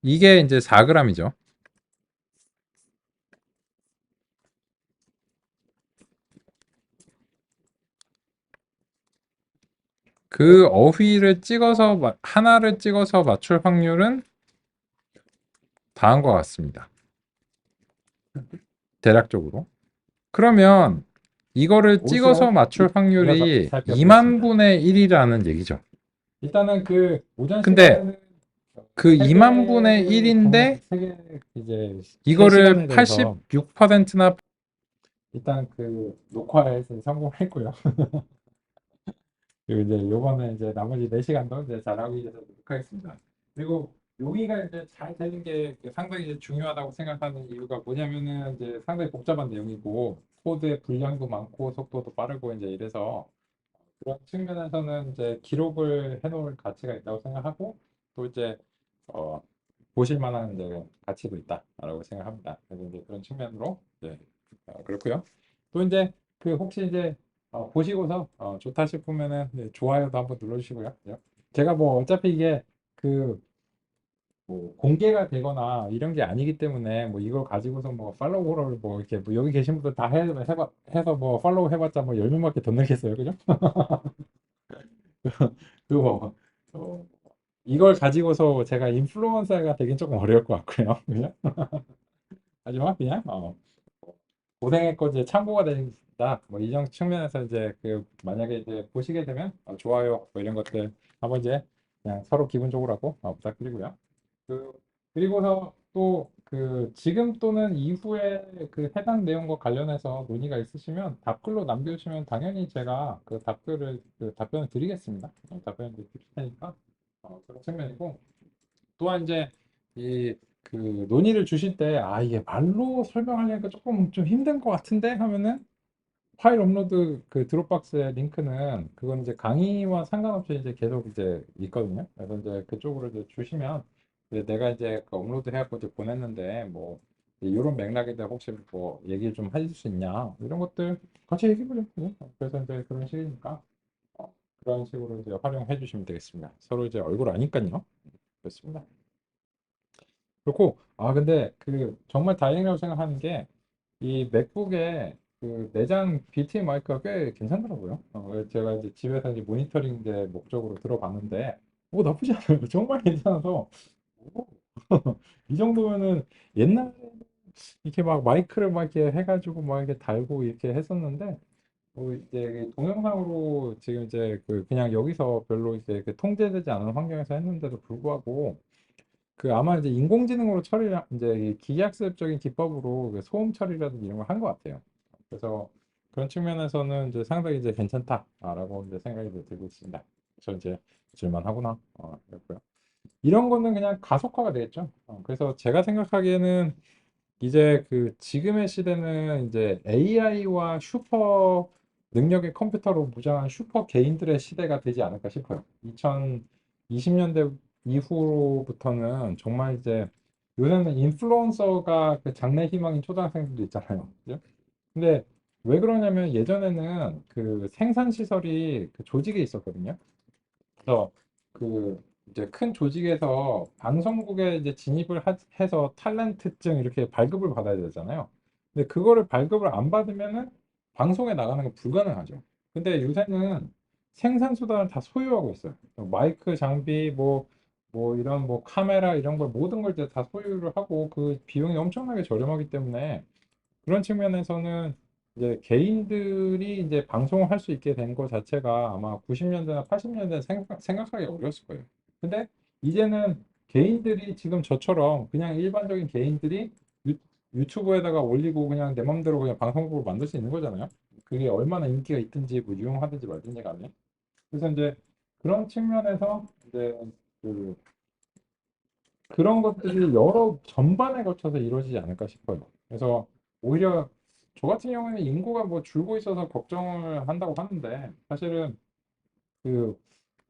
이게 이제 4g이죠. 그 어휘를 찍어서 하나를 찍어서 맞출 확률은 다음과 같습니다. 대략적으로. 그러면 이거를 찍어서 맞출 확률이 2만 분의 1이라는 얘기죠. 일단은 그 오전 근데 시간에는 그 2만 분의 1인데 이제 이거를 대해서 86%나 일단 그 녹화에서 성공했고요. 그리고 이제 요번에 이제 나머지 4시간도 이제 잘하기 위해서 노력하겠습니다. 그리고 여기가 이제 잘 되는 게 상당히 이제 중요하다고 생각하는 이유가 뭐냐면은 이제 상당히 복잡한 내용이고 코드의 분량도 많고 속도도 빠르고 이제 이래서 그런 측면에서는 이제 기록을 해놓을 가치가 있다고 생각하고 또 이제 어, 보실 만한 이제 가치도 있다라고 생각합니다. 그래서 이제 그런 측면으로 이제 그렇고요. 또 이제 그 혹시 이제 보시고서 좋다 싶으면은 네, 좋아요도 한번 눌러주시고요. 예. 제가 뭐 어차피 이게 그 뭐 공개가 되거나 이런 게 아니기 때문에 뭐 이걸 가지고서 뭐 팔로우를 뭐 이렇게 뭐 여기 계신 분들 다 해서 뭐 팔로우 해봤자 뭐 10명밖에 더 늘겠어요. 그죠? 그거 어, 이걸 가지고서 제가 인플루언서가 되긴 조금 어려울 것 같고요. 그냥 하지만 그냥 고생했고 이제 참고가 된다. 뭐 이런 측면에서 이제 그 만약에 이제 보시게 되면 좋아요 뭐 이런 것들 한번 이제 그냥 서로 기분 좋으라고 부탁드리고요. 그 그리고서 또 그 지금 또는 이후에 그 해당 내용과 관련해서 논의가 있으시면 답글로 남겨주시면 당연히 제가 그 답글을 그 답변을 드리겠습니다. 답변을 드릴 테니까 그런 측면이고 또한 이제 이 그 논의를 주실 때 이게 말로 설명하려니까 조금 좀 힘든 것 같은데 하면은 파일 업로드 그 드롭박스의 링크는 그건 이제 강의와 상관없이 이제 계속 이제 있거든요. 그래서 이제 그쪽으로 이제 주시면 이제 내가 이제 그 업로드 해갖고 이제 보냈는데 뭐 이런 맥락에 대해 혹시 뭐 얘기 좀 해줄 수 있냐 이런 것들 같이 얘기해보죠. 그래서 이제 그런 식이니까 그런 식으로 이제 활용해 주시면 되겠습니다. 서로 이제 얼굴 아니까요. 그렇습니다. 그렇고 근데 그 정말 다행이라고 생각하는 게 이 맥북에 그 내장 BT 마이크가 꽤 괜찮더라고요. 제가 이제 집에서 이제 모니터링 제 목적으로 들어봤는데 나쁘지 않아요. 정말 괜찮아서 오, 이 정도면은 옛날에 이렇게 막 마이크를 막 이렇게 해가지고 막 이렇게 달고 이렇게 했었는데 이제 동영상으로 지금 이제 그냥 여기서 별로 이제 그 통제되지 않은 환경에서 했는데도 불구하고 그 아마 이제 인공지능으로 처리를 이제 이 기하학습적인 기법으로 그 소음 처리라든지 이런 걸 한 것 같아요. 그래서 그런 측면에서는 이제 상당히 이제 괜찮다라고 이제 생각이 들고 있습니다. 그래서 이제 줄만하구나. 그랬고요. 이런 거는 그냥 가속화가 되겠죠. 그래서 제가 생각하기에는 이제 그 지금의 시대는 이제 AI와 슈퍼 능력의 컴퓨터로 무장한 슈퍼 개인들의 시대가 되지 않을까 싶어요. 2020년대 이후로부터는 정말 이제 요새는 인플루언서가 그 장래 희망인 초등학생들도 있잖아요. 그죠? 근데 왜 그러냐면 예전에는 그 생산 시설이 그 조직에 있었거든요. 그래서 그 이제 큰 조직에서 방송국에 이제 해서 탤런트증 이렇게 발급을 받아야 되잖아요. 근데 그거를 발급을 안 받으면은 방송에 나가는 건 불가능하죠. 근데 요새는 생산 수단을 다 소유하고 있어요. 마이크 장비 뭐 이런 뭐 카메라 이런 걸 모든 걸 다 소유를 하고 그 비용이 엄청나게 저렴하기 때문에 그런 측면에서는 이제 개인들이 이제 방송을 할 수 있게 된 것 자체가 아마 90년대나 80년대 생각하기 어려웠을 거예요. 근데 이제는 개인들이 지금 저처럼 그냥 일반적인 개인들이 유, 유튜브에다가 올리고 그냥 내 맘대로 그냥 방송국을 만들 수 있는 거잖아요. 그게 얼마나 인기가 있든지 뭐 유용하든지 말든지 간에. 그래서 이제 그런 측면에서 이제 그 그런 것들이 여러 전반에 걸쳐서 이루어지지 않을까 싶어요. 그래서 오히려 저 같은 경우에는 인구가 뭐 줄고 있어서 걱정을 한다고 하는데 사실은 그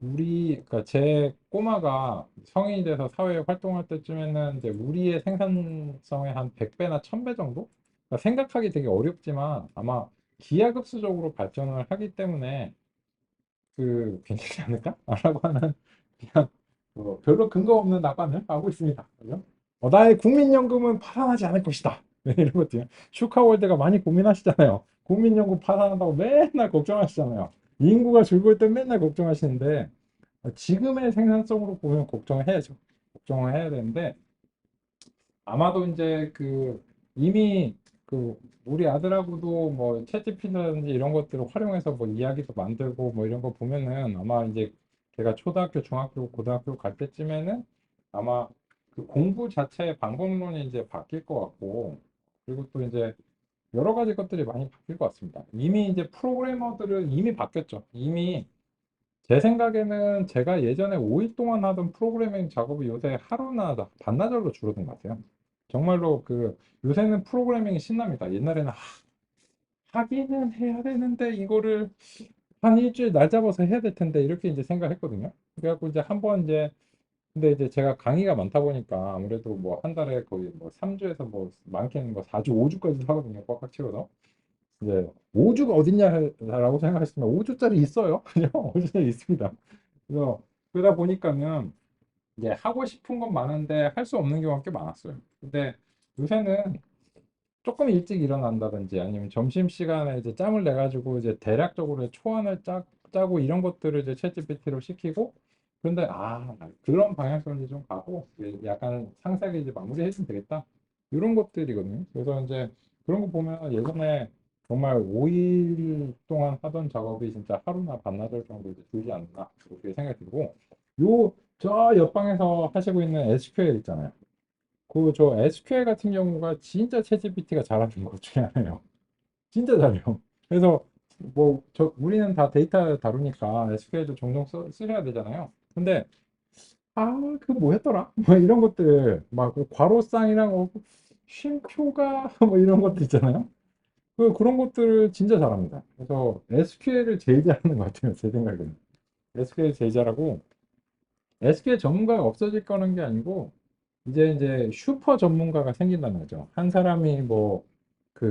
그러니까 제 꼬마가 성인이 돼서 사회에 활동할 때쯤에는 이제 우리의 생산성의 한 100배나 1000배 정도? 그러니까 생각하기 되게 어렵지만 아마 기하급수적으로 발전을 하기 때문에 괜찮지 않을까? 라고 하는 그냥 별로 근거 없는 낙관을 하고 있습니다. 그죠? 나의 국민연금은 파산하지 않을 것이다. 이런 것들. 슈카월드가 많이 고민하시잖아요. 국민연금 파산한다고 맨날 걱정하시잖아요. 인구가 줄고 때 맨날 걱정하시는데 지금의 생산성으로 보면 걱정을 해야죠. 걱정을 해야 되는데 아마도 이제 이미 우리 아들하고도 뭐 챗GPT라든지 이런 것들을 활용해서 뭐 이야기도 만들고 뭐 이런 거 보면은 아마 이제 걔가 초등학교, 중학교, 고등학교 갈 때쯤에는 아마 그 공부 자체의 방법론이 이제 바뀔 것 같고 그리고 또 이제 여러 가지 것들이 많이 바뀔 것 같습니다. 이미 이제 프로그래머들은 이미 바뀌었죠. 이미 제 생각에는 제가 예전에 5일 동안 하던 프로그래밍 작업이 요새 하루나 반나절로 줄어든 것 같아요. 정말로 요새는 프로그래밍이 신납니다. 옛날에는 하기는 해야 되는데 이거를 한 일주일 날 잡아서 해야 될 텐데 이렇게 이제 생각했거든요. 그래갖고 이제 한번 이제 근데 이제 제가 강의가 많다 보니까 아무래도 뭐 한 달에 거의 뭐 3주에서 뭐 많게는 뭐 4주, 5주까지 하거든요. 꽉꽉 채워서. 이제 5주가 어딨냐라고 생각했으면 5주짜리 있어요. 그냥 5주짜리 있습니다. 그래서 그러다 보니까는 이제 하고 싶은 건 많은데 할 수 없는 경우가 꽤 많았어요. 근데 요새는 조금 일찍 일어난다든지 아니면 점심시간에 이제 짬을 내 가지고 이제 대략적으로 초안을 짜고 이런 것들을 이제 챗GPT로 시키고 그런데 그런 방향성으로 이제 좀 가고 약간 상세하게 이제 마무리해 주면 되겠다. 이런 것들이거든요. 그래서 이제 그런 거 보면 예전에 정말 5일 동안 하던 작업이 진짜 하루나 반나절 정도 이제 줄지 않나 그렇게 생각이 들고 저 옆방에서 하시고 있는 SQL 있잖아요. 저 SQL 같은 경우가 진짜 챗GPT가 잘하는 것 중에 하나예요. 진짜 잘해요. 그래서 뭐 우리는 다 데이터 다루니까 SQL도 종종 쓰셔야 되잖아요. 근데 그 뭐였더라? 뭐 이런 것들 막그 괄호쌍이랑 쉼표가 뭐 이런 것도 있잖아요. 그런 것들을 진짜 잘합니다. 그래서 SQL을 제일 잘하는 것 같아요. 제 생각에는. SQL 제일 잘하고 SQL 전문가가 없어질 거는 게 아니고 이제 슈퍼 전문가가 생긴다는 거죠. 한 사람이 뭐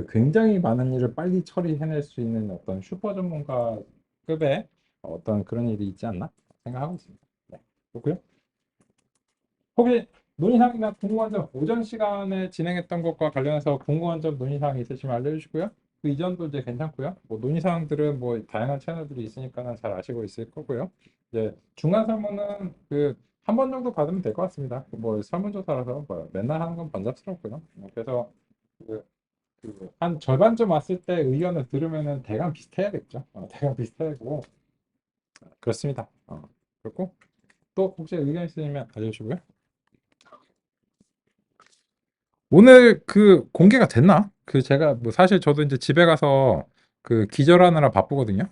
굉장히 많은 일을 빨리 처리해낼 수 있는 어떤 슈퍼 전문가급의 어떤 그런 일이 있지 않나 생각하고 있습니다. 네, 그렇고요. 혹시 논의사항이나 궁금한 점 오전 시간에 진행했던 것과 관련해서 궁금한 점 논의사항 있으시면 알려주시고요. 그 이전도 이제 괜찮고요. 뭐 논의사항들은 뭐 다양한 채널들이 있으니까 잘 아시고 있을 거고요. 이제 중간 설문은 한 번 정도 받으면 될 것 같습니다. 뭐 설문조사라서 뭐 맨날 하는 건 번잡스럽고요. 그래서 한 절반쯤 왔을 때 의견을 들으면은 대강 비슷해야겠죠. 대강 비슷하고 그렇습니다. 그렇고 또 혹시 의견 있으시면 알려주시고요. 오늘 공개가 됐나? 제가 뭐 사실 저도 이제 집에 가서 기절하느라 바쁘거든요.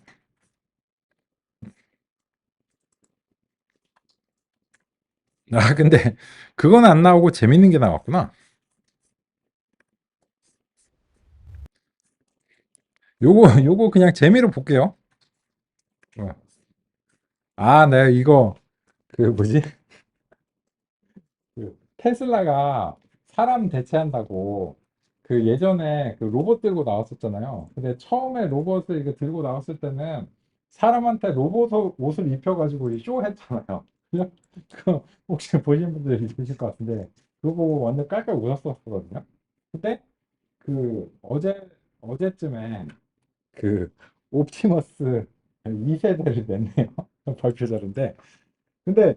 근데 그건 안 나오고 재밌는 게 나왔구나. 요거 그냥 재미로 볼게요. 어. 네, 이거 뭐지? 테슬라가 사람 대체한다고 예전에 로봇 들고 나왔었잖아요. 근데 처음에 로봇을 이거 들고 나왔을 때는 사람한테 로봇 옷을 입혀가지고 쇼 했잖아요. 혹시 보신 분들 있으실 것 같은데 그거 보고 완전 깔깔 웃었었거든요. 근데 어제쯤에 옵티머스 2세대를 냈네요. 발표자인데 근데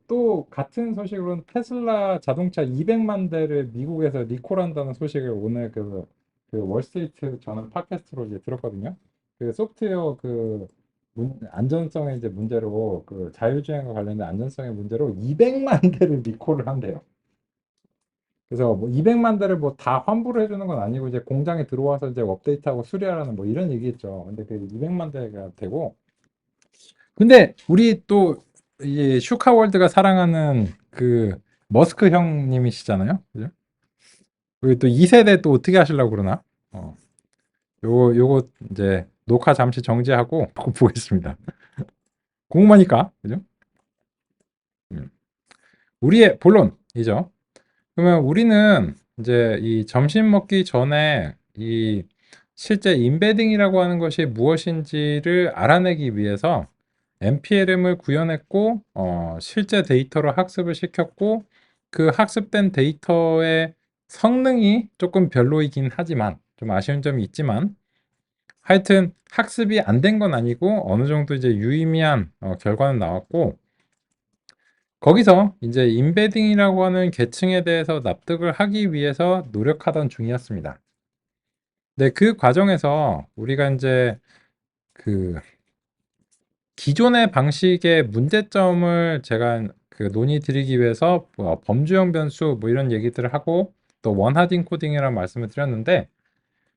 또 같은 소식으로는 테슬라 자동차 200만 대를 미국에서 리콜한다는 소식을 오늘 월스트리트 저는 팟캐스트로 이제 들었거든요. 소프트웨어 안전성의 이제 문제로 자율주행과 관련된 안전성의 문제로 200만 대를 리콜을 한대요. 그래서 뭐 200만 대를 뭐 다 환불을 해주는 건 아니고 이제 공장에 들어와서 이제 업데이트하고 수리하라는 뭐 이런 얘기겠죠. 근데 200만 대가 되고 근데 우리 또 이 슈카월드가 사랑하는 머스크 형님이시잖아요. 그죠? 그리고 또 2세대 또 어떻게 하시려고 그러나? 요거 이제 녹화 잠시 정지하고 보겠습니다. 궁금하니까. 그죠? 음. 우리의 본론이죠. 그러면 우리는 이제 이 점심 먹기 전에 이 실제 임베딩이라고 하는 것이 무엇인지를 알아내기 위해서 npLM을 구현했고 실제 데이터로 학습을 시켰고 그 학습된 데이터의 성능이 조금 별로이긴 하지만 좀 아쉬운 점이 있지만 하여튼 학습이 안 된 건 아니고 어느 정도 이제 유의미한 결과는 나왔고 거기서 이제 임베딩이라고 하는 계층에 대해서 납득을 하기 위해서 노력하던 중이었습니다. 네, 그 과정에서 우리가 이제 그 기존의 방식의 문제점을 제가 그 논의 드리기 위해서 범주형 변수 뭐 이런 얘기들을 하고 또 원하딩 코딩이라는 말씀을 드렸는데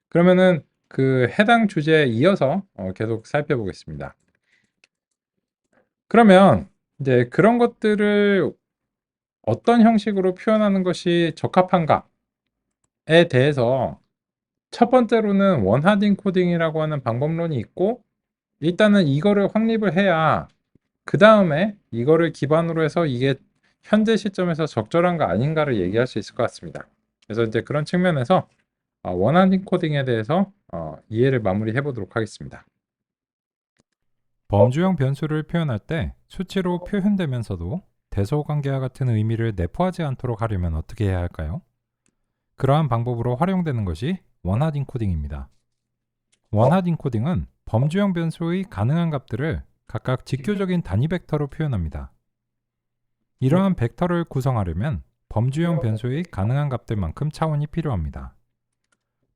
그러면은 그 해당 주제에 이어서 계속 살펴보겠습니다. 그러면 이제 그런 것들을 어떤 형식으로 표현하는 것이 적합한가에 대해서 첫 번째로는 원하딩 코딩이라고 하는 방법론이 있고 일단은 이거를 확립을 해야 그 다음에 이거를 기반으로 해서 이게 현재 시점에서 적절한가 아닌가를 얘기할 수 있을 것 같습니다. 그래서 이제 그런 측면에서 원하딩 코딩에 대해서 이해를 마무리해 보도록 하겠습니다. 범주형 변수를 표현할 때 수치로 표현되면서도 대소관계와 같은 의미를 내포하지 않도록 하려면 어떻게 해야 할까요? 그러한 방법으로 활용되는 것이 원하딩 코딩입니다. 원하딩 코딩은 범주형 변수의 가능한 값들을 각각 직교적인 단위 벡터로 표현합니다. 이러한 벡터를 구성하려면 범주형 변수의 가능한 값들만큼 차원이 필요합니다.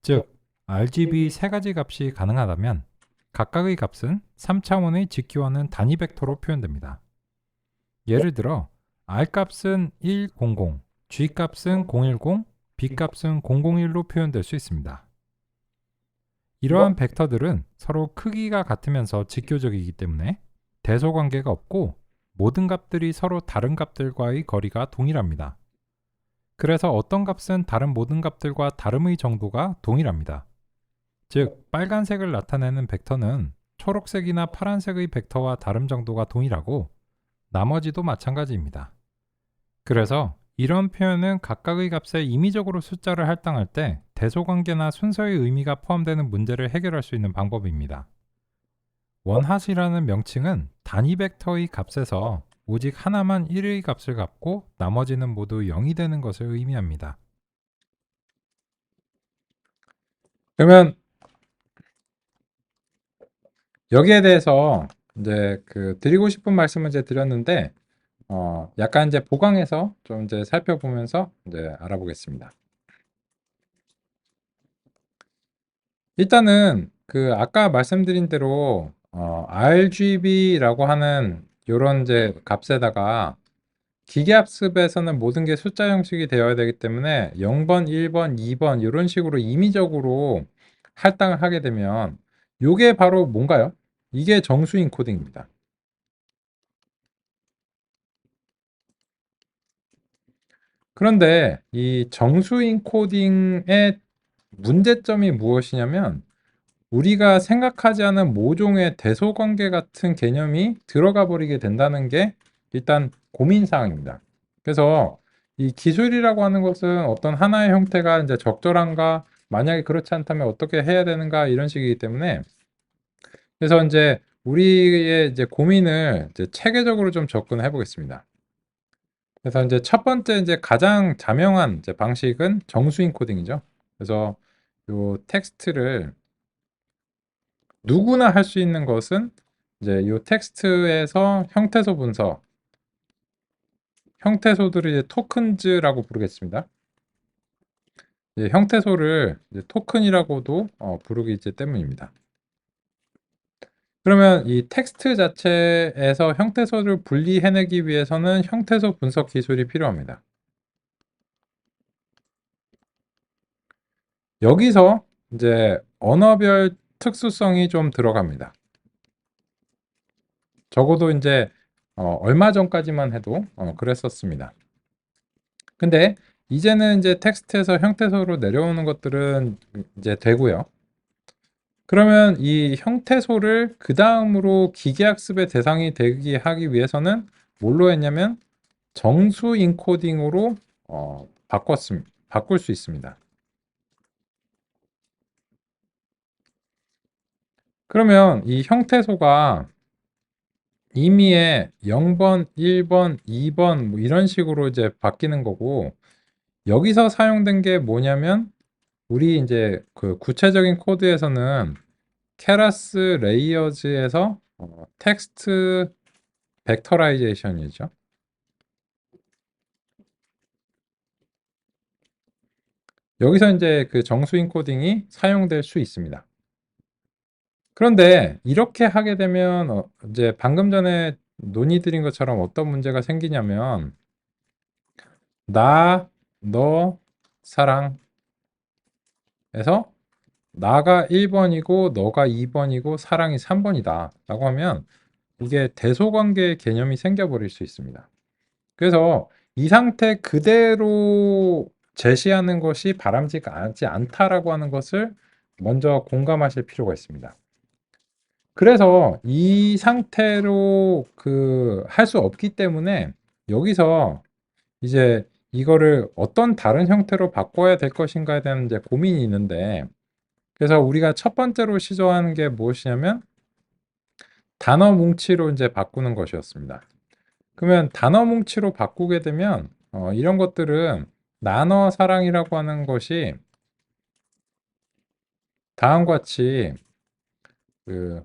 즉, RGB 세 가지 값이 가능하다면 각각의 값은 3차원의 직교하는 단위 벡터로 표현됩니다. 예를 들어 R 값은 100, G 값은 010, B 값은 001로 표현될 수 있습니다. 이러한 벡터들은 서로 크기가 같으면서 직교적이기 때문에 대소관계가 없고 모든 값들이 서로 다른 값들과의 거리가 동일합니다. 그래서 어떤 값은 다른 모든 값들과 다름의 정도가 동일합니다. 즉, 빨간색을 나타내는 벡터는 초록색이나 파란색의 벡터와 다름 정도가 동일하고 나머지도 마찬가지입니다. 그래서 이런 표현은 각각의 값에 임의적으로 숫자를 할당할 때 대소관계나 순서의 의미가 포함되는 문제를 해결할 수 있는 방법입니다. 원핫이라는 명칭은 단위 벡터의 값에서 오직 하나만 1의 값을 갖고 나머지는 모두 0이 되는 것을 의미합니다. 그러면 여기에 대해서 이제 그 드리고 싶은 말씀을 이제 드렸는데 약간 이제 보강해서 좀 이제 살펴보면서 이제 알아보겠습니다. 일단은 그 아까 말씀드린 대로 RGB라고 하는 요런 이제 값에다가 기계학습에서는 모든 게 숫자 형식이 되어야 되기 때문에 0번, 1번, 2번 이런 식으로 임의적으로 할당을 하게 되면 요게 바로 뭔가요? 이게 정수인 코딩입니다. 그런데 이 정수인 코딩의 문제점이 무엇이냐면 우리가 생각하지 않은 모종의 대소관계 같은 개념이 들어가 버리게 된다는 게 일단 고민사항입니다. 그래서 이 기술이라고 하는 것은 어떤 하나의 형태가 이제 적절한가, 만약에 그렇지 않다면 어떻게 해야 되는가 이런 식이기 때문에 그래서 이제 우리의 이제 고민을 이제 체계적으로 좀 접근해 보겠습니다. 그래서 이제 첫 번째 이제 가장 자명한 이제 방식은 정수인 코딩이죠. 그래서 요 텍스트를 누구나 할 수 있는 것은 이제 요 텍스트에서 형태소 분석, 형태소들을 이제 토큰즈라고 부르겠습니다. 이제 형태소를 이제 토큰이라고도 부르기 때문입니다. 그러면 이 텍스트 자체에서 형태소를 분리해내기 위해서는 형태소 분석 기술이 필요합니다. 여기서 이제 언어별 특수성이 좀 들어갑니다. 적어도 이제 얼마 전까지만 해도 그랬었습니다. 근데 이제는 이제 텍스트에서 형태소로 내려오는 것들은 이제 되고요. 그러면 이 형태소를 그 다음으로 기계학습의 대상이 되게 하기 위해서는 뭘로 했냐면 정수 인코딩으로 바꿀 수 있습니다. 그러면 이 형태소가 임의의 0번, 1번, 2번 뭐 이런 식으로 이제 바뀌는 거고 여기서 사용된 게 뭐냐면 우리 이제 그 구체적인 코드에서는 케라스 레이어즈에서 텍스트 벡터라이제이션이죠. 여기서 이제 그 정수 인코딩이 사용될 수 있습니다. 그런데 이렇게 하게 되면 이제 방금 전에 논의드린 것처럼 어떤 문제가 생기냐면 나, 너, 사랑에서 나가 1번이고 너가 2번이고 사랑이 3번이다 라고 하면 이게 대소관계의 개념이 생겨버릴 수 있습니다. 그래서 이 상태 그대로 제시하는 것이 바람직하지 않다라고 하는 것을 먼저 공감하실 필요가 있습니다. 그래서 이 상태로 그 할 수 없기 때문에 여기서 이제 이거를 어떤 다른 형태로 바꿔야 될 것인가에 대한 이제 고민이 있는데 그래서 우리가 첫 번째로 시도하는 게 무엇이냐면 단어 뭉치로 이제 바꾸는 것이었습니다. 그러면 단어 뭉치로 바꾸게 되면 이런 것들은 나눠 사랑이라고 하는 것이 다음과 같이 그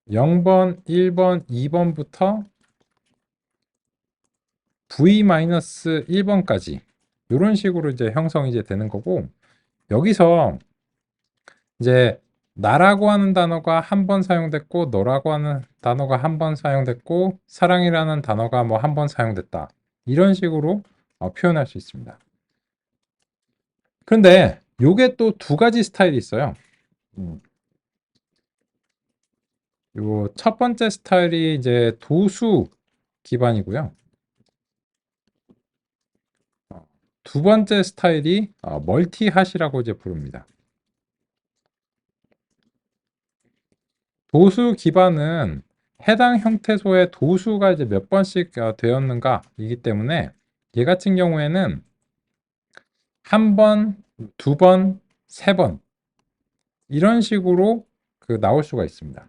0번, 1번, 2번부터 v-1번까지 이런 식으로 이제 형성이 이제 되는 거고 여기서 이제 나라고 하는 단어가 한 번 사용됐고 너라고 하는 단어가 한 번 사용됐고 사랑이라는 단어가 뭐 한 번 사용됐다. 이런 식으로 표현할 수 있습니다. 그런데 요게 또 두 가지 스타일이 있어요. 요 첫 번째 스타일이 이제 도수 기반이고요. 두 번째 스타일이 멀티 핫이라고 이제 부릅니다. 도수 기반은 해당 형태소의 도수가 이제 몇 번씩 되었는가이기 때문에 얘 같은 경우에는 한 번, 두 번, 세 번 이런 식으로 그 나올 수가 있습니다.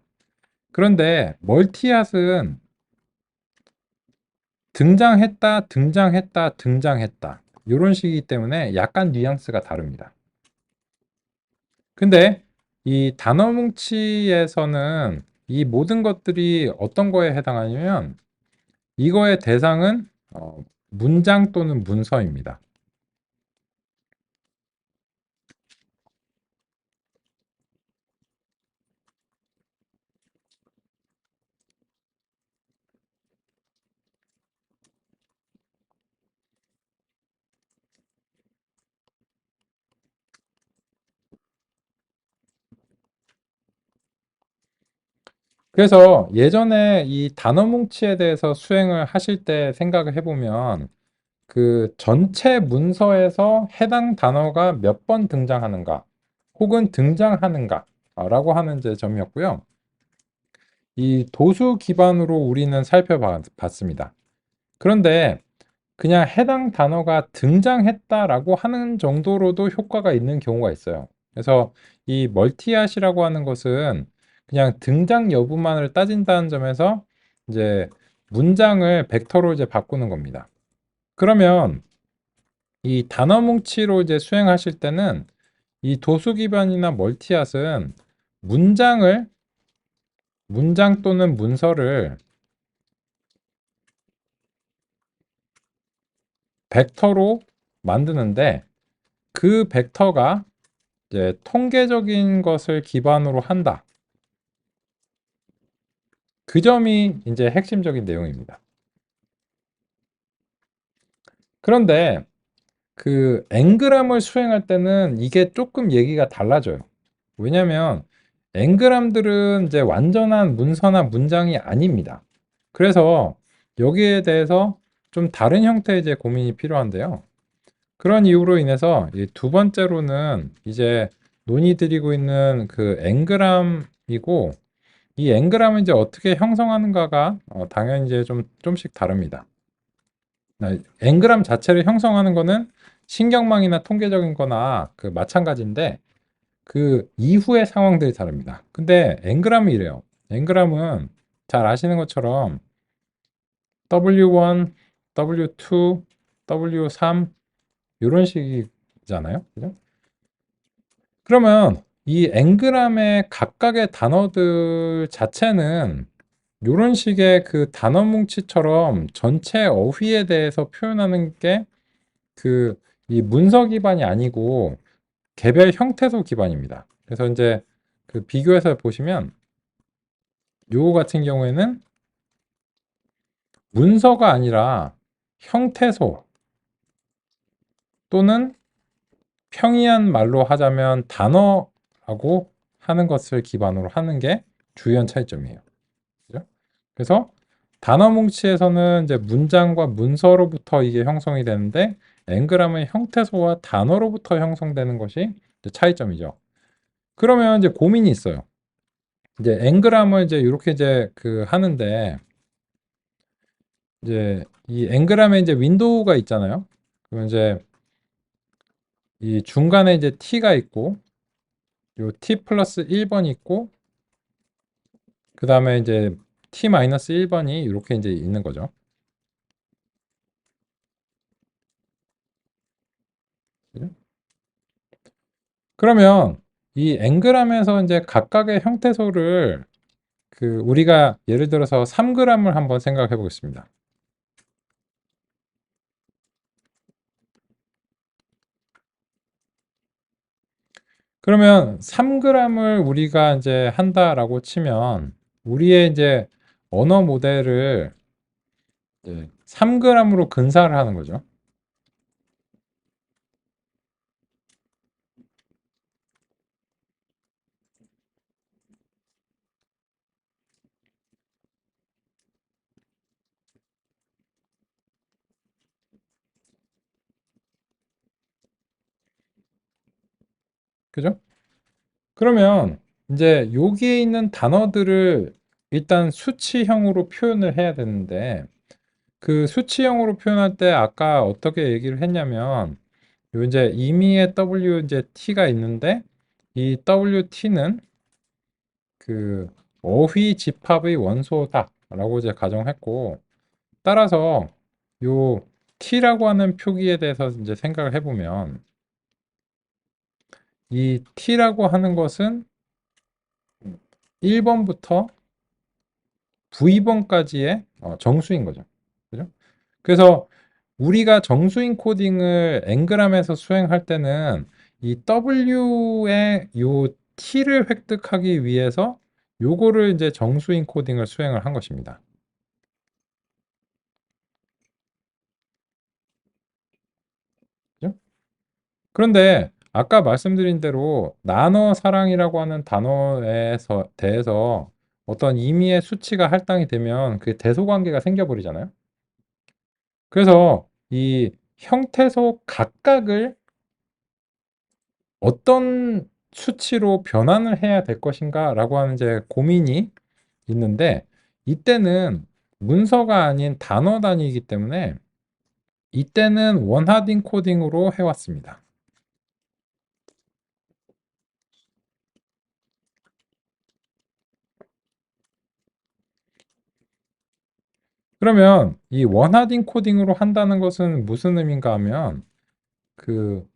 그런데 멀티핫은 등장했다, 등장했다, 등장했다 이런 식이기 때문에 약간 뉘앙스가 다릅니다. 근데 이 단어 뭉치에서는 이 모든 것들이 어떤 거에 해당하냐면 이거의 대상은 문장 또는 문서입니다. 그래서 예전에 이 단어 뭉치에 대해서 수행을 하실 때 생각을 해보면 그 전체 문서에서 해당 단어가 몇 번 등장하는가 혹은 등장하는가 라고 하는 이제 점이었고요. 이 도수 기반으로 우리는 살펴봤습니다. 그런데 그냥 해당 단어가 등장했다라고 하는 정도로도 효과가 있는 경우가 있어요. 그래서 이 멀티핫이라고 하는 것은 그냥 등장 여부만을 따진다는 점에서 이제 문장을 벡터로 이제 바꾸는 겁니다. 그러면 이 단어 뭉치로 이제 수행하실 때는 이 도수 기반이나 멀티핫은 문장 또는 문서를 벡터로 만드는데 그 벡터가 이제 통계적인 것을 기반으로 한다. 그 점이 이제 핵심적인 내용입니다. 그런데 그 N그램을 수행할 때는 이게 조금 얘기가 달라져요. 왜냐하면 N그램들은 이제 완전한 문서나 문장이 아닙니다. 그래서 여기에 대해서 좀 다른 형태의 이제 고민이 필요한데요. 그런 이유로 인해서 이 두 번째로는 이제 논의드리고 있는 그 N그램이고 이 N그램을 이제 어떻게 형성하는가가 당연히 이제 좀씩 다릅니다. N그램 자체를 형성하는 거는 신경망이나 통계적인 거나 그 마찬가지인데 그 이후의 상황들이 다릅니다. 근데 N그램이 이래요. N그램은 잘 아시는 것처럼 W1, W2, W3 이런 식이잖아요. 그죠? 그러면 이 N그램의 각각의 단어들 자체는 이런 식의 그 단어 뭉치처럼 전체 어휘에 대해서 표현하는 게 그 이 문서 기반이 아니고 개별 형태소 기반입니다. 그래서 이제 그 비교해서 보시면 요거 같은 경우에는 문서가 아니라 형태소 또는 평이한 말로 하자면 단어라고 하는 것을 기반으로 하는 게 주요한 차이점이에요. 그죠? 그래서 단어 뭉치에서는 이제 문장과 문서로부터 이게 형성이 되는데 N그램은 형태소와 단어로부터 형성되는 것이 이제 차이점이죠. 그러면 이제 고민이 있어요. 이제 N그램을 이제 이렇게 이제 그 하는데 이제 이 N그램에 이제 윈도우가 있잖아요. 그러면 이제 이 중간에 이제 t가 있고 요 t 플러스 1번이 있고 그 다음에 이제 t 마이너스 1번이 이렇게 이제 있는 거죠. 그죠? 그러면 이 N그램에서 이제 각각의 형태소를 그 우리가 예를 들어서 3g을 한번 생각해 보겠습니다. 그러면 3g을 우리가 이제 한다라고 치면 우리의 이제 언어 모델을 이제 3g으로 근사를 하는 거죠. 그죠? 그러면 이제 여기에 있는 단어들을 일단 수치형으로 표현을 해야 되는데 그 수치형으로 표현할 때 아까 어떻게 얘기를 했냐면 요 이제 임의의 W 이제 T가 있는데 이 WT는 그 어휘 집합의 원소다라고 이제 가정했고 따라서 요 T라고 하는 표기에 대해서 이제 생각을 해보면 이 T라고 하는 것은 1번부터 V 번까지의 정수인 거죠. 그죠? 그래서 우리가 정수인 코딩을 N그램에서 수행할 때는 이 W의 요 T를 획득하기 위해서 요거를 이제 정수인 코딩을 수행을 한 것입니다. 그죠? 그런데 아까 말씀드린 대로 나너 사랑이라고 하는 단어에서 대해서 어떤 임의의 수치가 할당이 되면 그 대소관계가 생겨버리잖아요. 그래서 이 형태소 각각을 어떤 수치로 변환을 해야 될 것인가라고 하는 이제 고민이 있는데 이때는 문서가 아닌 단어 단위이기 때문에 이때는 원하딩 코딩으로 해왔습니다. 그러면 이 원하딩 코딩으로 한다는 것은 무슨 의미인가 하면 그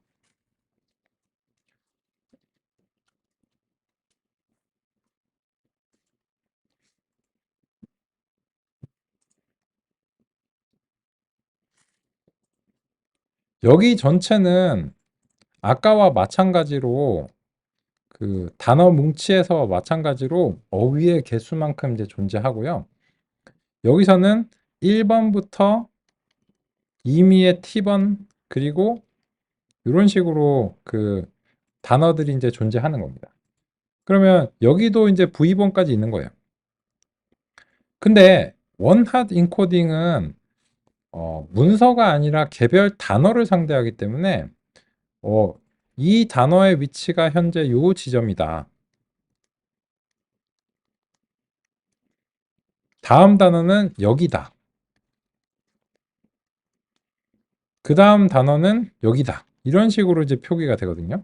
여기 전체는 아까와 마찬가지로 그 단어 뭉치에서 마찬가지로 어휘의 개수만큼 이제 존재하고요. 여기서는 1번부터 임의의 t번 그리고 이런 식으로 그 단어들이 이제 존재하는 겁니다. 그러면 여기도 이제 V번까지 있는 거예요. 근데 원핫 인코딩은 문서가 아니라 개별 단어를 상대하기 때문에 이 단어의 위치가 현재 요 지점이다. 다음 단어는 여기다. 그 다음 단어는 여기다. 이런 식으로 이제 표기가 되거든요.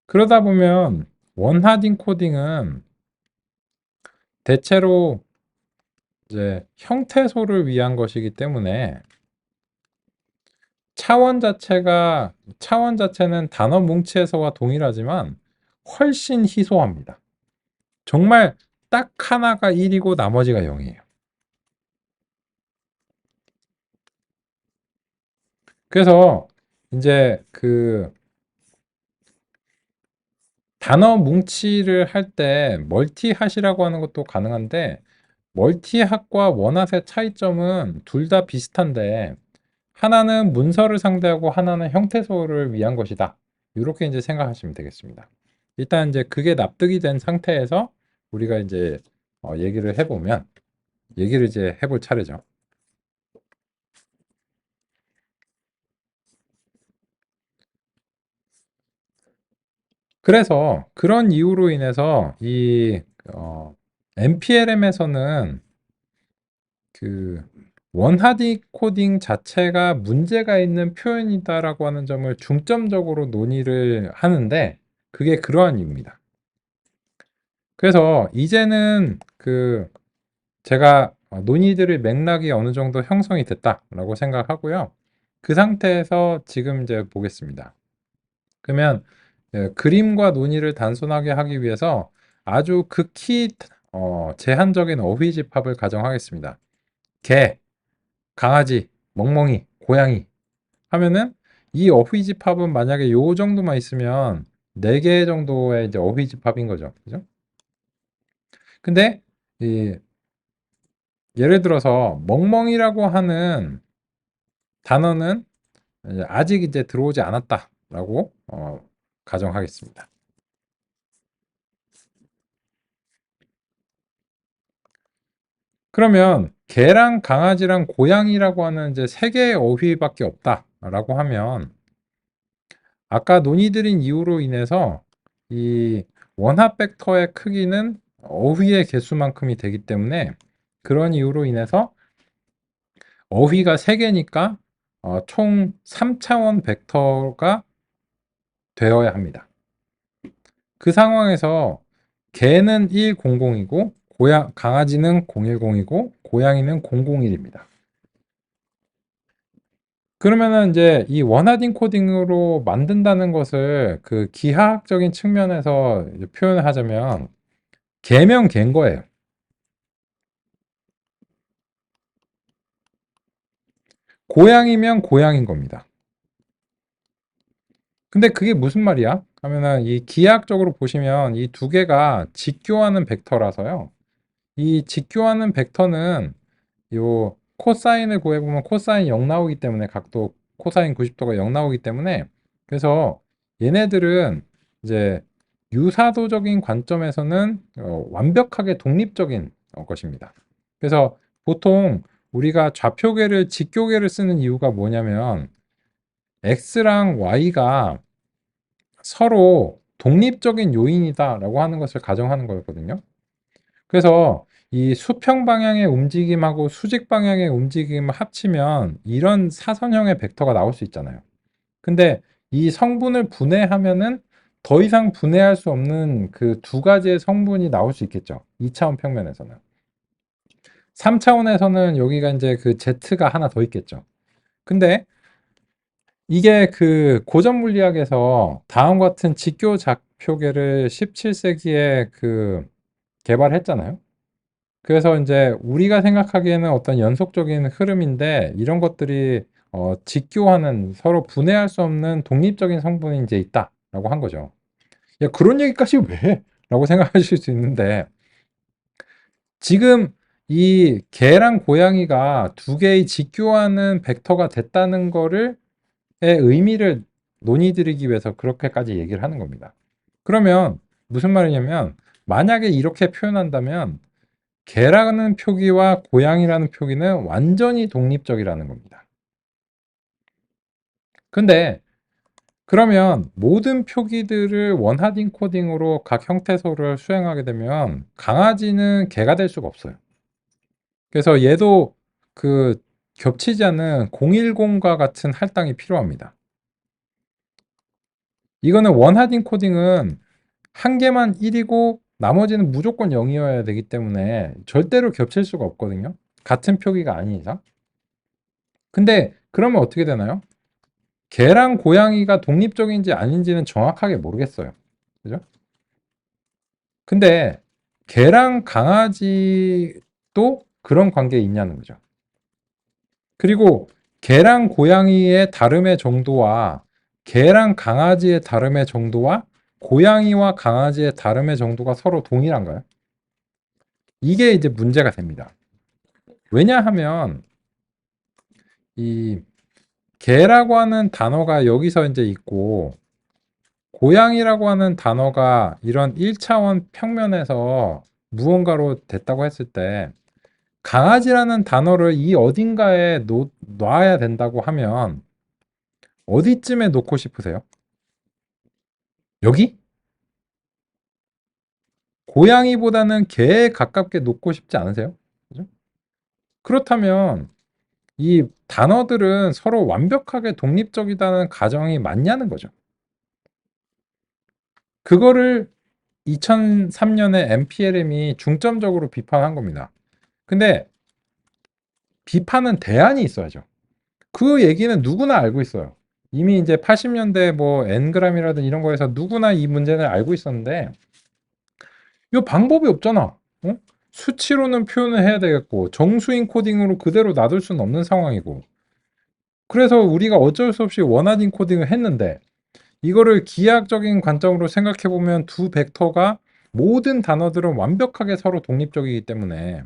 그러다 보면 원핫 인코딩은 대체로 이제 형태소를 위한 것이기 때문에 차원 자체는 단어 뭉치에서와 동일하지만 훨씬 희소합니다. 정말 딱 하나가 1이고 나머지가 0이에요. 그래서 이제 그 단어 뭉치를 할 때 멀티핫이라고 하는 것도 가능한데 멀티핫과 원핫의 차이점은 둘 다 비슷한데 하나는 문서를 상대하고 하나는 형태소를 위한 것이다. 이렇게 이제 생각하시면 되겠습니다. 일단 이제 그게 납득이 된 상태에서 우리가 이제 얘기를 이제 해볼 차례죠. 그래서 그런 이유로 인해서 이 NPLM에서는 그 원하디 코딩 자체가 문제가 있는 표현이다라고 하는 점을 중점적으로 논의를 하는데 그게 그러한 이유입니다. 그래서 이제는 제가 논의들의 맥락이 어느 정도 형성이 됐다라고 생각하고요. 그 상태에서 지금 이제 보겠습니다. 그러면 그림과 논의를 단순하게 하기 위해서 아주 극히 제한적인 어휘 집합을 가정하겠습니다. 개, 강아지, 멍멍이, 고양이 하면은 이 어휘 집합은 만약에 요 정도만 있으면 4개 정도의 이제 어휘 집합인 거죠. 그죠? 근데 예를 들어서 멍멍이라고 하는 단어는 아직 이제 들어오지 않았다라고 가정하겠습니다. 그러면 개랑 강아지랑 고양이라고 하는 이제 3개의 어휘밖에 없다라고 하면 아까 논의드린 이유로 인해서 이 원합 벡터의 크기는 어휘의 개수만큼이 되기 때문에 그런 이유로 인해서 어휘가 3개니까 총 3차원 벡터가 되어야 합니다. 그 상황에서 개는 100이고 강아지는 010이고 고양이는 001입니다. 그러면은 이제 이 원하딩 코딩으로 만든다는 것을 그 기하학적인 측면에서 표현을 하자면 개면 개인 거예요. 고양이면 고양인 겁니다. 근데 그게 무슨 말이야? 하면은 이 기하학적으로 보시면 이 두 개가 직교하는 벡터라서요. 이 직교하는 벡터는 요 코사인을 구해보면 코사인 0 나오기 때문에 각도 코사인 90도가 0 나오기 때문에 그래서 얘네들은 이제 유사도적인 관점에서는 완벽하게 독립적인 것입니다. 그래서 보통 우리가 좌표계를 직교계를 쓰는 이유가 뭐냐면 x랑 y가 서로 독립적인 요인이다라고 하는 것을 가정하는 거였거든요. 그래서 이 수평 방향의 움직임하고 수직 방향의 움직임을 합치면 이런 사선형의 벡터가 나올 수 있잖아요. 근데 이 성분을 분해하면은 더 이상 분해할 수 없는 그 두 가지의 성분이 나올 수 있겠죠. 2차원 평면에서는. 3차원에서는 여기가 이제 그 Z가 하나 더 있겠죠. 근데 이게 그 고전 물리학에서 다음과 같은 직교 좌표계를 17세기에 개발했잖아요. 그래서 이제 우리가 생각하기에는 어떤 연속적인 흐름인데 이런 것들이 직교하는 서로 분해할 수 없는 독립적인 성분이 이제 있다라고 한 거죠. 야, 그런 얘기까지 왜 해? 라고 생각하실 수 있는데 지금 이 개랑 고양이가 두 개의 직교하는 벡터가 됐다는 거를 의미를 논의드리기 위해서 그렇게까지 얘기를 하는 겁니다. 그러면 무슨 말이냐면 만약에 이렇게 표현한다면 개라는 표기와 고양이라는 표기는 완전히 독립적이라는 겁니다. 근데 그러면 모든 표기들을 원하딩 코딩으로 각 형태소를 수행하게 되면 강아지는 개가 될 수가 없어요. 그래서 얘도 겹치지 않는 010과 같은 할당이 필요합니다. 이거는 원하딩 코딩은 한 개만 1이고 나머지는 무조건 0이어야 되기 때문에 절대로 겹칠 수가 없거든요. 같은 표기가 아닌 이상. 근데 그러면 어떻게 되나요? 개랑 고양이가 독립적인지 아닌지는 정확하게 모르겠어요. 그죠? 근데 개랑 강아지도 그런 관계에 있냐는 거죠. 그리고 개랑 고양이의 다름의 정도와 개랑 강아지의 다름의 정도와 고양이와 강아지의 다름의 정도가 서로 동일한가요? 이게 이제 문제가 됩니다. 왜냐하면 이 개라고 하는 단어가 여기서 이제 있고 고양이라고 하는 단어가 이런 1차원 평면에서 무언가로 됐다고 했을 때 강아지라는 단어를 이 어딘가에 놔야 된다고 하면 어디쯤에 놓고 싶으세요? 여기? 고양이보다는 개에 가깝게 놓고 싶지 않으세요? 그죠? 그렇다면 이 단어들은 서로 완벽하게 독립적이다는 가정이 맞냐는 거죠. 그거를 2003년에 NPLM이 중점적으로 비판한 겁니다. 근데 비판은 대안이 있어야죠. 그 얘기는 누구나 알고 있어요. 이미 이제 80년대 뭐 N그램이라든 이런 거에서 누구나 이 문제는 알고 있었는데 이 방법이 없잖아. 어? 수치로는 표현을 해야 되겠고 정수인 코딩으로 그대로 놔둘 수는 없는 상황이고 그래서 우리가 어쩔 수 없이 원하딩 코딩을 했는데 이거를 기하학적인 관점으로 생각해 보면 두 벡터가 모든 단어들은 완벽하게 서로 독립적이기 때문에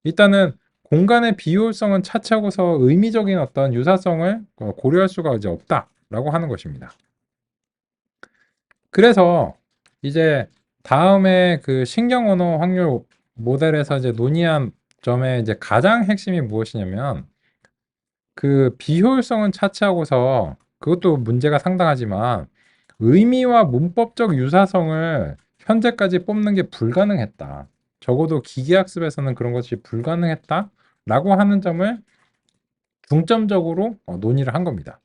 일단은 공간의 비효율성은 차치하고서 의미적인 어떤 유사성을 고려할 수가 이제 없다라고 하는 것입니다. 그래서 이제 다음에 그 신경 언어 확률 모델에서 이제 논의한 점의 이제 가장 핵심이 무엇이냐면 그 비효율성은 차치하고서 그것도 문제가 상당하지만 의미와 문법적 유사성을 현재까지 뽑는 게 불가능했다. 적어도 기계학습에서는 그런 것이 불가능했다라고 하는 점을 중점적으로 논의를 한 겁니다.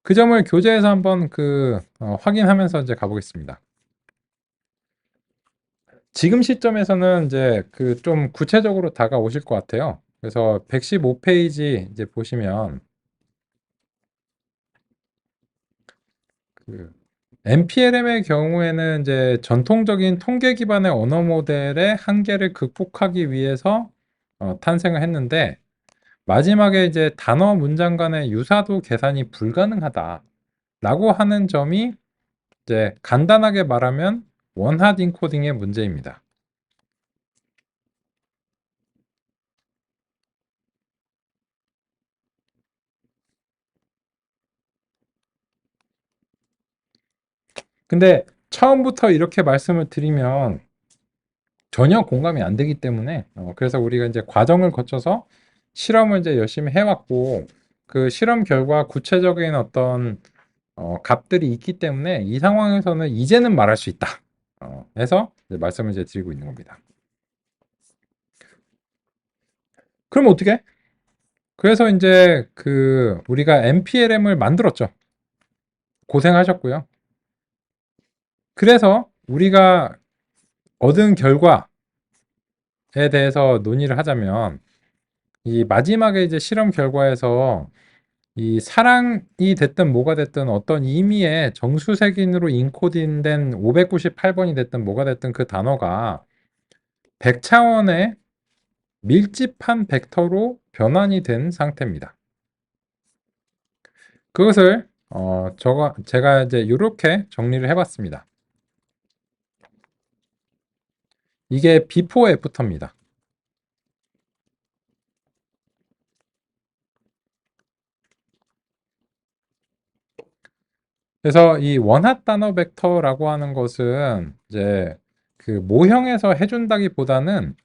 그 점을 교재에서 한번 확인하면서 이제 가보겠습니다. 지금 시점에서는 이제 그 좀 구체적으로 다가오실 것 같아요. 그래서 115페이지 이제 보시면 그 NPLM의 경우에는 이제 전통적인 통계 기반의 언어 모델의 한계를 극복하기 위해서 탄생을 했는데 마지막에 이제 단어 문장 간의 유사도 계산이 불가능하다라고 하는 점이 이제 간단하게 말하면 원하드 인코딩의 문제입니다. 근데 처음부터 이렇게 말씀을 드리면 전혀 공감이 안 되기 때문에 그래서 우리가 이제 과정을 거쳐서 실험을 이제 열심히 해왔고 그 실험 결과 구체적인 어떤 값들이 있기 때문에 이 상황에서는 이제는 말할 수 있다. 해서 이제 말씀을 이제 드리고 있는 겁니다. 그럼 어떻게? 그래서 이제 우리가 NPLM을 만들었죠. 고생하셨고요. 그래서 우리가 얻은 결과에 대해서 논의를 하자면 이 마지막에 이제 실험 결과에서 이 사랑이 됐든 뭐가 됐든 어떤 의미의 정수색인으로 인코딩된 598번이 됐든 뭐가 됐든 그 단어가 100차원의 밀집한 벡터로 변환이 된 상태입니다. 그것을 제가 이제 이렇게 정리를 해봤습니다. 이게 before after입니다. 그래서 이 원핫 단어 벡터라고 하는 것은 이제 그 모형에서 해준다기보다는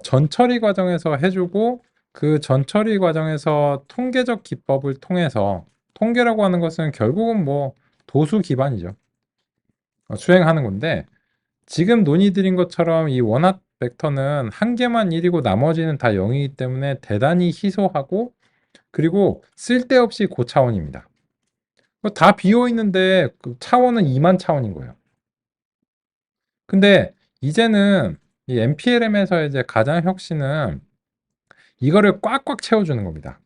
전처리 과정에서 해주고 그 전처리 과정에서 통계적 기법을 통해서 통계라고 하는 것은 결국은 뭐 도수 기반이죠. 수행하는 건데 지금 논의드린 것처럼 이 원핫 벡터는 한 개만 1이고 나머지는 다 0이기 때문에 대단히 희소하고 그리고 쓸데없이 고차원입니다. 다 비어 있는데 그 차원은 2만 차원인 거예요. 근데 이제는 이 NPLM에서 이제 가장 혁신은 이거를 꽉꽉 채워주는 겁니다.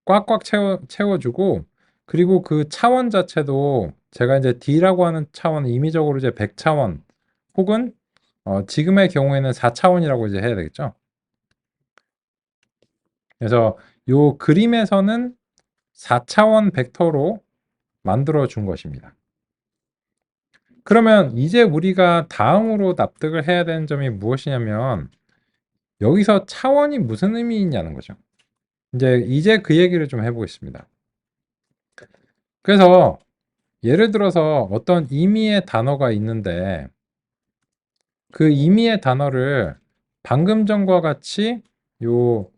꽉꽉 채워주고, 그리고 그 차원 자체도 제가 이제 D라고 하는 차원은 임의적으로 이제 100차원 혹은 지금의 경우에는 4차원이라고 이제 해야 되겠죠. 그래서 요 그림에서는 4차원 벡터로 만들어 준 것입니다. 그러면 이제 우리가 다음으로 납득을 해야 되는 점이 무엇이냐면 여기서 차원이 무슨 의미 있냐는 거죠. 이제 그 얘기를 좀 해보겠습니다. 그래서 예를 들어서 어떤 의미의 단어가 있는데 그 의미의 단어를 방금 전과 같이 요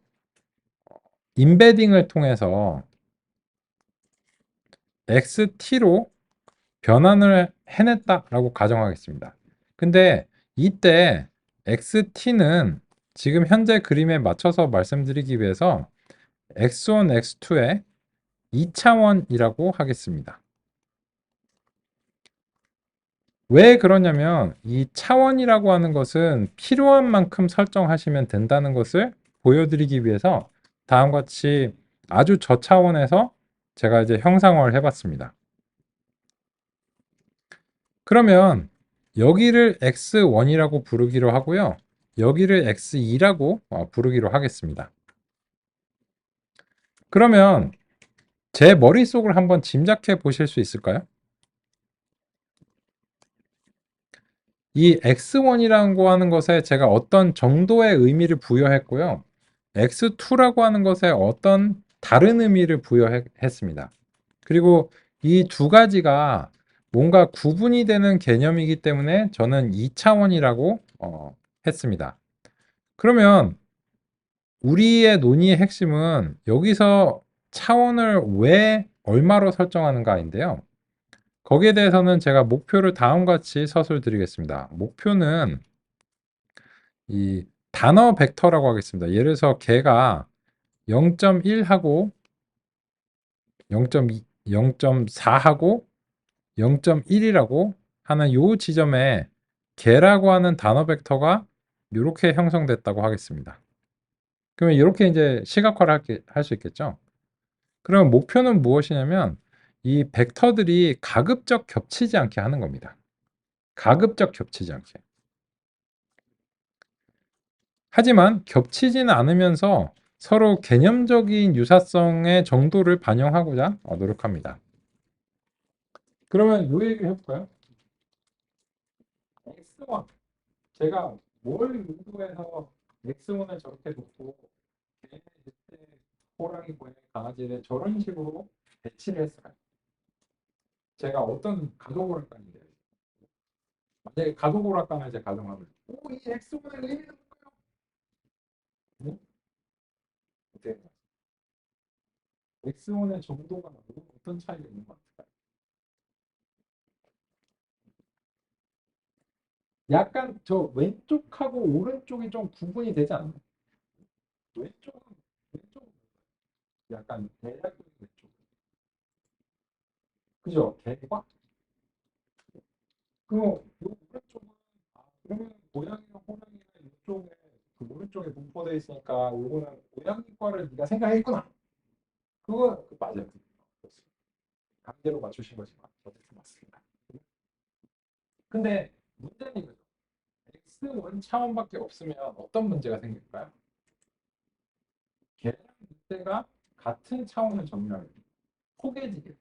임베딩을 통해서 XT로 변환을 해냈다라고 가정하겠습니다. 근데 이때 XT는 지금 현재 그림에 맞춰서 말씀드리기 위해서 X1, X2의 2차원이라고 하겠습니다. 왜 그러냐면 이 차원이라고 하는 것은 필요한 만큼 설정하시면 된다는 것을 보여드리기 위해서 다음과 같이 아주 저차원에서 제가 이제 형상화를 해봤습니다. 그러면 여기를 x1이라고 부르기로 하고요. 여기를 x2라고 부르기로 하겠습니다. 그러면 제 머릿속을 한번 짐작해 보실 수 있을까요? 이 x1이라고 하는 것에 제가 어떤 정도의 의미를 부여했고요. x2라고 하는 것에 어떤 다른 의미를 부여했습니다. 그리고 이 두 가지가 뭔가 구분이 되는 개념이기 때문에 저는 2차원이라고 했습니다. 그러면 우리의 논의의 핵심은 여기서 차원을 왜 얼마로 설정하는가인데요. 거기에 대해서는 제가 목표를 다음과 같이 서술 드리겠습니다. 목표는 이 단어 벡터라고 하겠습니다. 예를 들어서 개가 0.1하고 0.2, 0.4하고 0.1이라고 하는 요 지점에 개라고 하는 단어 벡터가 이렇게 형성됐다고 하겠습니다. 그러면 이렇게 이제 시각화를 할 수 있겠죠. 그럼 목표는 무엇이냐면 이 벡터들이 가급적 겹치지 않게 하는 겁니다. 가급적 겹치지 않게. 하지만 겹치지는 않으면서 서로 개념적인 유사성의 정도를 반영하고자 노력합니다. 그러면 요 얘기 해볼까요? X1. 제가 뭘 의도해서 X1을 저렇게 놓고 개, 늑대, 호랑이, 고양이, 강아지를 저런 식으로 배치를 했어요. 제가 어떤 가독오락관인데요. 만약에 가독오락관을 이제 가정하면 이 X1의 의미는 뭘까요? 네? 어때요? X1의 정도가 어떤 차이가 있는 것 같아요? 약간 저 왼쪽하고 오른쪽이 좀 구분이 되지 않나요? 왼쪽은 약간 대략적인 왼쪽. 그죠? 대박. 그럼 요 오른쪽은 그러면 고양이랑 호랑이가 이쪽에 그 오른쪽에 분포되어 있으니까 요거는 고양이과를 네가 생각했구나. 그거 맞아요. 그렇습니다. 강제로 맞추신 거지만 어쨌든 맞습니다. 근데 문제는 이거죠. X1 차원밖에 없으면 어떤 문제가 생길까요? 개랑 늑대가 같은 차원을 점유하게 됩니다. 포개지게 돼요.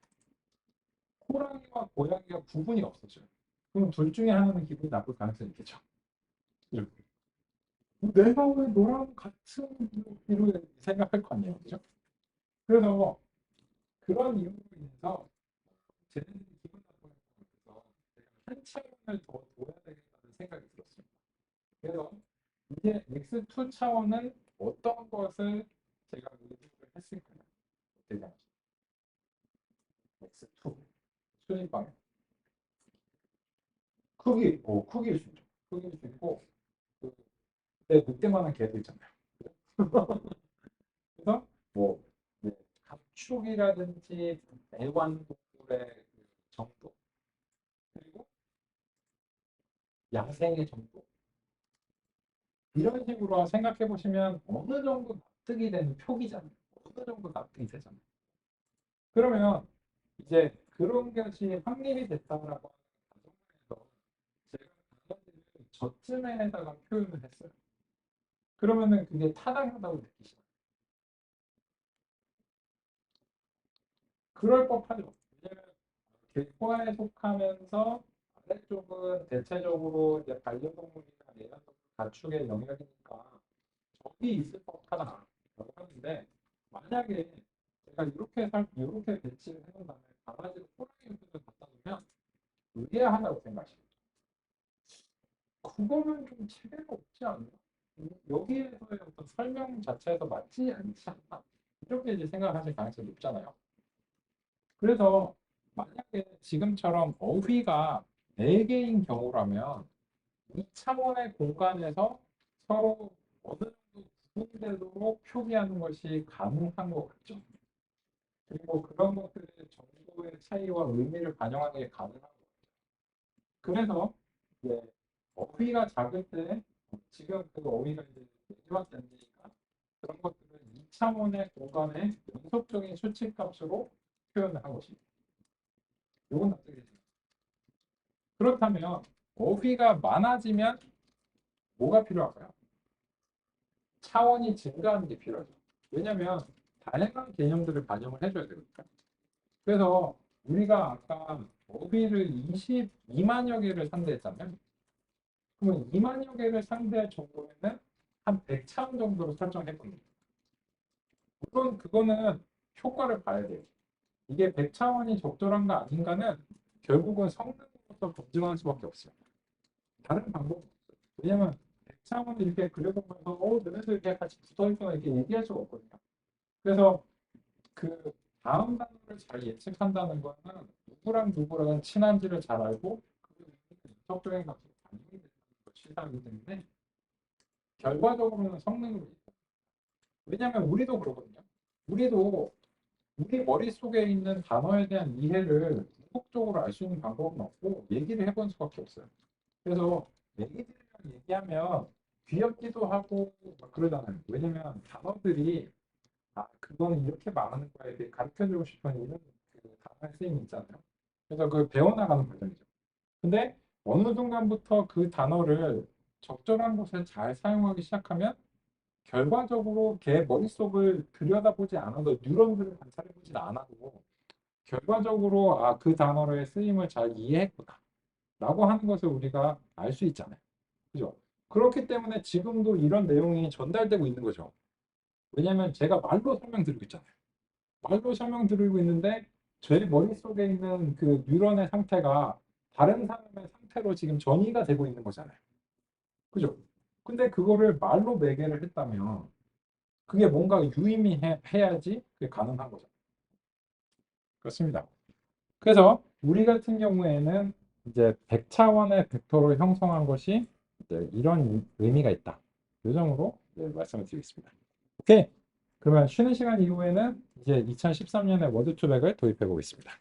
호랑이와 고양이가 구분이 없어져요. 그럼 둘 중에 하나는 기분이 나쁠 가능성이 있겠죠. 이렇게. 내가 왜 너랑 같은 이로 생각할 거 아니에요, 그죠? 그래서 그런 이유로 인해서 쟤네들이 기분 나쁠 것 같아서 제가 한 차원을 더 둬야 되겠다는 생각이 들었습니다. 그래서 이제 X2 차원은 어떤 것을 제가 의도를 했을까요? 어떻게 생각하세요? X2 순위 방향 크기일 수 있죠. 크기일 수 있고 그 늑대만한 개도 있잖아요. 그래서 뭐 네, 가축이라든지 애완동물의 그 정도 그리고 야생의 정도 이런 식으로 생각해 보시면 어느 정도 납득이 되는 표기잖아요. 어느 정도 납득이 되잖아요. 그러면 이제 그런 것이 확립이 됐다라고 하는 가정에서 제가 단어들을 저쯤에다가 표현을 했어요. 그러면은 그게 타당하다고 느끼시나요? 그럴 법하죠. 왜냐면 개코아에 속하면서 아래쪽은 대체적으로 이제 반려동물이나 애완동물 가축의 영역이니까 적이 있을 법하다라고 하는데 만약에 제가 이렇게 배치를 해놓은 다음에 강아지를 호랑이 흙을 갖다 놓으면 의아하다고 생각하시죠. 그거는 좀 체계가 없지 않나? 여기에서의 어떤 설명 자체에서 맞지 않지 않나? 이렇게 이제 생각하실 가능성이 높잖아요. 그래서 만약에 지금처럼 어휘가 4개인 경우라면 2차원의 공간에서 서로 어느 정도 구분되도록 표기하는 것이 가능한 것 같죠. 그리고 그런 것들의 정도의 차이와 의미를 반영하는 게 가능한 것 같아요. 그래서 이제 어휘가 작을 때 지금 그 어휘가 이제 내재화되니까 그런 것들을 2차원의 공간의 연속적인 수치값으로 표현을 한 것입니다. 이건 납득이 되죠. 그렇다면 어휘가 많아지면 뭐가 필요할까요? 차원이 증가하는 게 필요하죠. 왜냐하면 다양한 개념들을 반영을 해줘야 되니까. 그래서 우리가 아까 어휘를 22만여 개를 상대했잖아요. 그러면 2만여 개를 상대할 정도면은 한 100차원 정도로 설정해 봅니다. 물론 그거는 효과를 봐야 돼요. 이게 100차원이 적절한가 아닌가는 결국은 성능으로서 검증할 수밖에 없어요. 다른 방법은 없어요. 왜냐면 100차원을 이렇게 그려보면서 너네들 이렇게 같이 붙어있거나 이렇게 얘기할 수가 없거든요. 그래서 그 다음 단어를 잘 예측한다는 거는 누구랑 친한지를 잘 알고 그 인격적인 값으로 반영이 되는 것이기 때문에 결과적으로는 성능으로 있다. 왜냐하면 우리도 그러거든요. 우리도 우리 머릿속에 있는 단어에 대한 이해를 궁극적으로 알 수 있는 방법은 없고 얘기를 해본 수밖에 없어요. 그래서 애기들이랑 얘기하면 귀엽기도 하고 막 그러잖아요. 왜냐면 단어들이 그거는 이렇게 말하는 거야 이렇게 가르쳐주고 싶은 이런 그 단어의 쓰임이 있잖아요. 그래서 그걸 배워나가는 과정이죠. 근데 어느 순간부터 그 단어를 적절한 곳에 잘 사용하기 시작하면 결과적으로 걔 머릿속을 들여다보지 않아도 뉴런들을 관찰해보지 않아도 결과적으로 그 단어의 쓰임을 잘 이해했구나 라고 하는 것을 우리가 알 수 있잖아요. 그죠? 그렇기 때문에 지금도 이런 내용이 전달되고 있는 거죠. 왜냐하면 제가 말로 설명드리고 있잖아요. 말로 설명드리고 있는데 제 머릿속에 있는 그 뉴런의 상태가 다른 사람의 상태로 지금 전이가 되고 있는 거잖아요. 그죠? 근데 그거를 말로 매개를 했다면 그게 뭔가 유의미해야지 그게 가능한 거죠. 그렇습니다. 그래서 우리 같은 경우에는 이제 100차원의 벡터를 형성한 것이 이제 이런 의미가 있다. 이 점으로 말씀을 드리겠습니다. 오케이. 그러면 쉬는 시간 이후에는 이제 2013년에 워드2백을 도입해 보겠습니다.